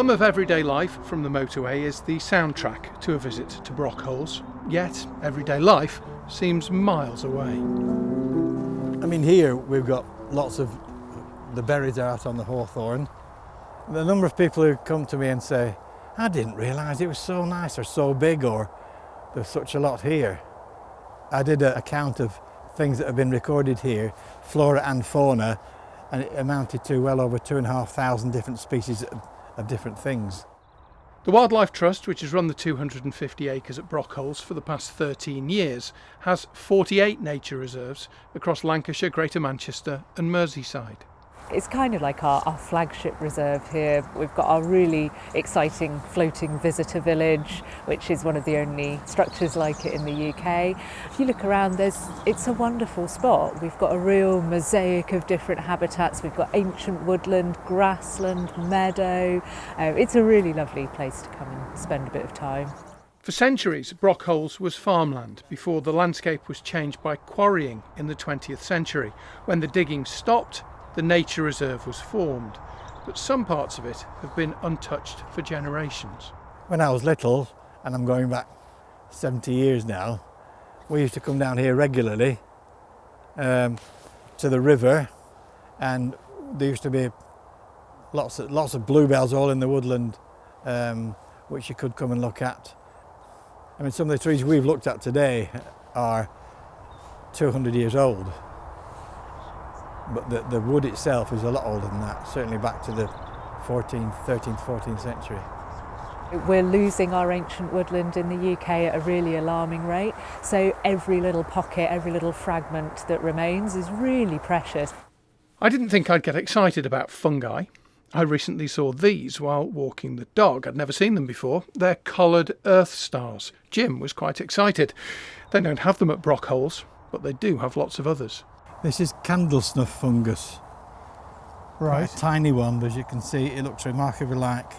hum of everyday life from the motorway is the soundtrack to a visit to Brockholes, yet everyday life seems miles away. I mean, here we've got lots of the berries are out on the hawthorn. The number of people who come to me and say, I didn't realise it was so nice or so big, or there's such a lot here. I did a count of things that have been recorded here, flora and fauna, and it amounted to well over 2,500 different species of different things. The Wildlife Trust, which has run the 250 acres at Brockholes for the past 13 years, has 48 nature reserves across Lancashire, Greater Manchester and Merseyside. It's kind of like our flagship reserve here. We've got our really exciting floating visitor village, which is one of the only structures like it in the UK. If you look around, it's a wonderful spot. We've got a real mosaic of different habitats. We've got ancient woodland, grassland, meadow. It's a really lovely place to come and spend a bit of time. For centuries, Brockholes was farmland before the landscape was changed by quarrying in the 20th century. When the digging stopped, the nature reserve was formed, but some parts of it have been untouched for generations. When I was little, and I'm going back 70 years now, we used to come down here regularly to the river, and there used to be lots of bluebells all in the woodland, which you could come and look at. I mean, some of the trees we've looked at today are 200 years old. But the wood itself is a lot older than that, certainly back to the 13th, 14th century. We're losing our ancient woodland in the UK at a really alarming rate, so every little pocket, every little fragment that remains is really precious. I didn't think I'd get excited about fungi. I recently saw these while walking the dog. I'd never seen them before. They're collared earth stars. Jim was quite excited. They don't have them at Brockholes, but they do have lots of others. This is candle snuff fungus. Right. A tiny one, but as you can see, it looks remarkably like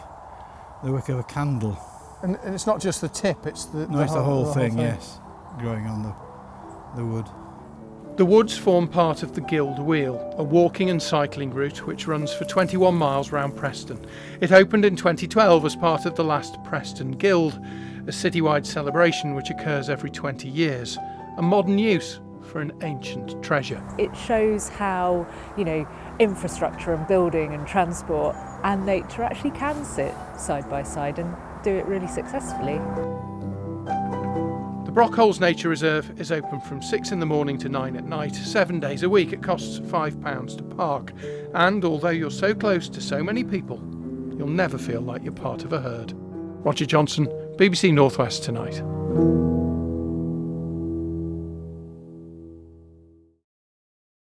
the wick of a candle. And it's not just the tip, it's the whole thing, yes, growing on the wood. The woods form part of the Guild Wheel, a walking and cycling route which runs for 21 miles round Preston. It opened in 2012 as part of the last Preston Guild, a citywide celebration which occurs every 20 years, a modern use for an ancient treasure. It shows how, infrastructure and building and transport and nature actually can sit side by side and do it really successfully. The Brockholes Nature Reserve is open from 6 in the morning to 9 at night, 7 days a week. It costs £5 to park. And although you're so close to so many people, you'll never feel like you're part of a herd. Roger Johnson, BBC North West Tonight.